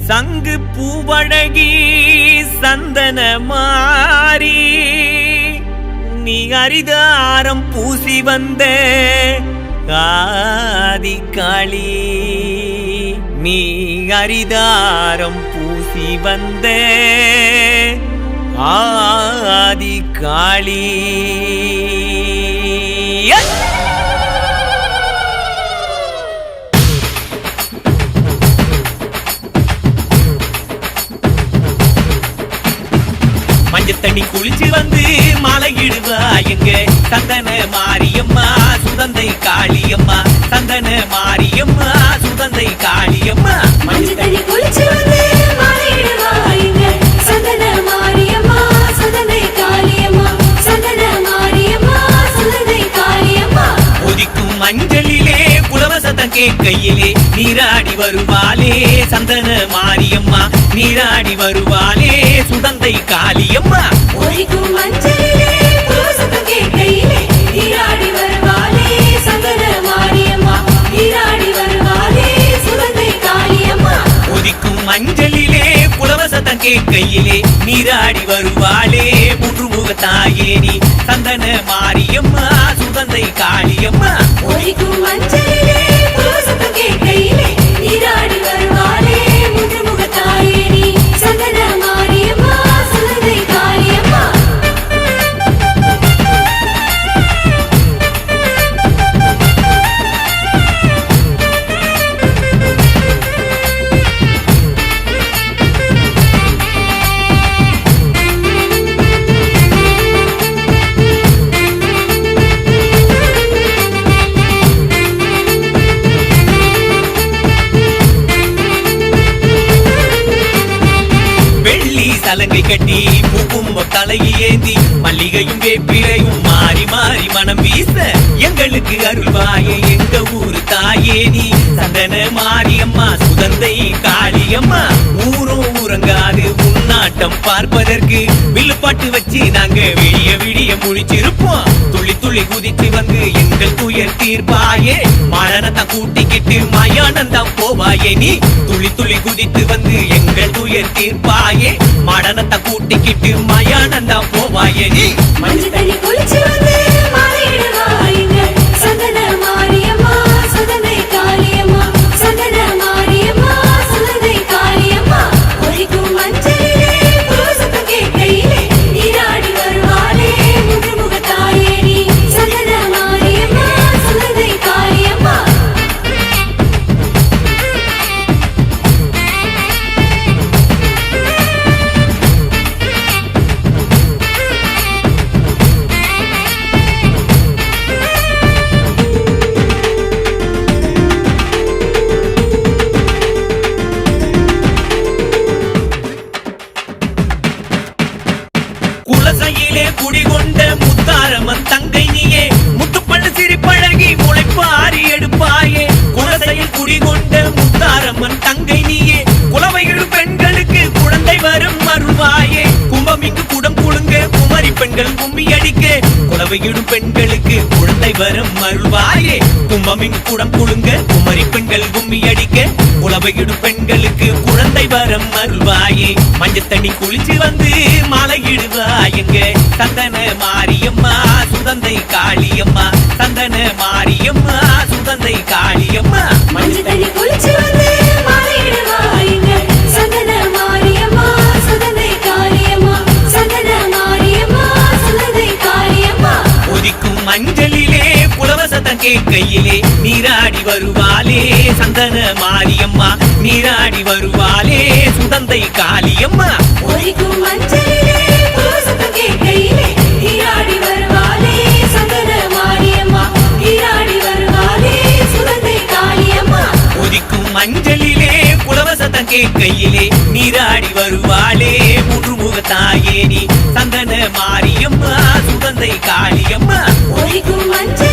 சங்கு பூவழகி சந்தன மாறி நீ அரிதாரம் பூசி வந்த ஆதிகாளி நீ அரிதாரம் பூசி வந்த ஆதிகாளி மஞ்சள் தண்ணி குளிச்சு வந்து மாலையிடுவா எங்க சந்தன மாரியம்மா சுதந்தை காளியம்மா சந்தன மாரியம்மா சுதந்தை காளியம்மா மஞ்சள் தண்ணி குளிச்சு வந்து மாலையிடுவா எங்க சந்தன மாரியம்மா சுதந்தை காளியம்மா சந்தன மாரியம்மா சுதந்தை காளியம்மா ஒதிக்கும் மஞ்சளிலே குலவசத்தம் கேட்கையிலே நீராடி வருவாளே சந்தன மாரியம்மா நீராடி வருவாளே சுதந்தை காளியம்மா ஒதிக்கும் மஞ்சளிலே குலவசத்தம் கேட்கையிலே நீராடி வருவாளே சந்தன மாரியம்மா நீராடி வருவாளே சுதந்தை காளியம்மா ஒதிக்கும் மஞ்சளிலே குலவசத்தம் கேட்கையிலே நீராடி வருவாளே முற்றுமுகத்தாயே நீ சந்தன மாரியம்மா சுதந்தை காளியம்மா ஒதிக்கும் மஞ்சளிலே குலவசத்தம் கேட்கையிலே நீராடி வருவாளே முற்றுமுகத்தாயே நீ சந்தன மாரியம்மா சுதந்தை காளியம்மா சலங்கை கட்டி பூக்கும் தலையை ஏந்தி மல்லிகையும் வேப்பிலையும் மாறி மாறி மனம் வீச எங்களுக்கு அருள்வாயே எங்க ஊரு தாயே நீ சந்தன மாரியம்மா சுதந்தை காளியம்மா ஊரும் ஊரங்காது உன்னாட்டம் பார்ப்பதற்கு வில்லுப்பாட்டு வச்சு நாங்க விடிய விடிய முழிச்சிருப்போம் துள்ளி துள்ளி குதிச்சு வந்து எங்கள் துயர் தீர்ப்பாயே மரணத்தை கூட்டிக்கிட்டு மயானந்தான் போவாயே நீ துள்ளி துள்ளி குதித்து வந்து எங்கள் துயர் தீர்ப்பாயே மரணத்தை கூட்டிக்கிட்டு மயானந்தான் போவாயே நீ மஞ்சள் தண்ணி குளிச்சு வந்து மாலையிடுவா எங்க சந்தன மாரியம்மா சுதந்தை காளியம்மா சந்தன மாரியம்மா சுதந்தை காளியம்மா ஒலிக்கும் மஞ்சளிலே குலவசத்தம் கேட்கையிலே நீராடி வருவாளே முற்றுமுகத்தாயே நீ சந்தன மாரியம்மா சுதந்தை காளியம்மா குலசையிலே குடிகொண்ட முத்தாரம்மன் தங்கை நீயே முத்துப்பள்ளு சிரிப்பழகி முளைப்பாரி எடுப்பாயே குலசையில் குடிகொண்ட முத்தாரம்மன் தங்கை நீயே குலவையிடு பெண்களுக்கு குழந்தை வரும் அருள்வாயே கும்பமிக்கு குடம் குழுங்க குமரி பெண்கள் கும்மி அடிக்க குலவையிடும் பெண்களுக்கு குழந்தை வரும் அருள்வாயே கும்பமிக்கு குடம் குழுங்க குமரி பெண்கள் கும்மி அடிக்க குலவையிடும் பெண்களுக்கு குழந்தை வரம் அருள்வாயே மஞ்சள் தண்ணி குளிச்சு வந்து மாலையிடுவா எங்க சந்தன மாரியம்மா சுதந்தை காளியம்மா சந்தன மாரியம்மா சுதந்தை காளியம்மா மஞ்சள் தண்ணி குளிச்சு வந்து மாலையிடுவா எங்க சந்தன மாரியம்மா சுதந்தை காளியம்மா சந்தன மாரியம்மா சுதந்தை காளியம்மா ஒதிக்கும் மஞ்சளிலே புலவசத்தம் கேட்கையிலே நீராடி வருவாளே சந்தன மாரியம்மா நீராடி வருவாளே சுதந்தை காளியம்மா ஒலிக்கும் மஞ்சளிலே குலவசத்தம் கேட்கையிலே நீராடி வருவாளே சந்தன மாரியம்மா நீராடி வருவாளே சுதந்தை காளியம்மா ஒதிக்கும் மஞ்சளிலே புலவசத்தம் கேட்கையிலே நீராடி வருவாளே முற்றுமுகத்தாயே நீ சந்தன மாரியம்மா சுதந்தை காளியம்மா ஒலிக்கும் மஞ்சள்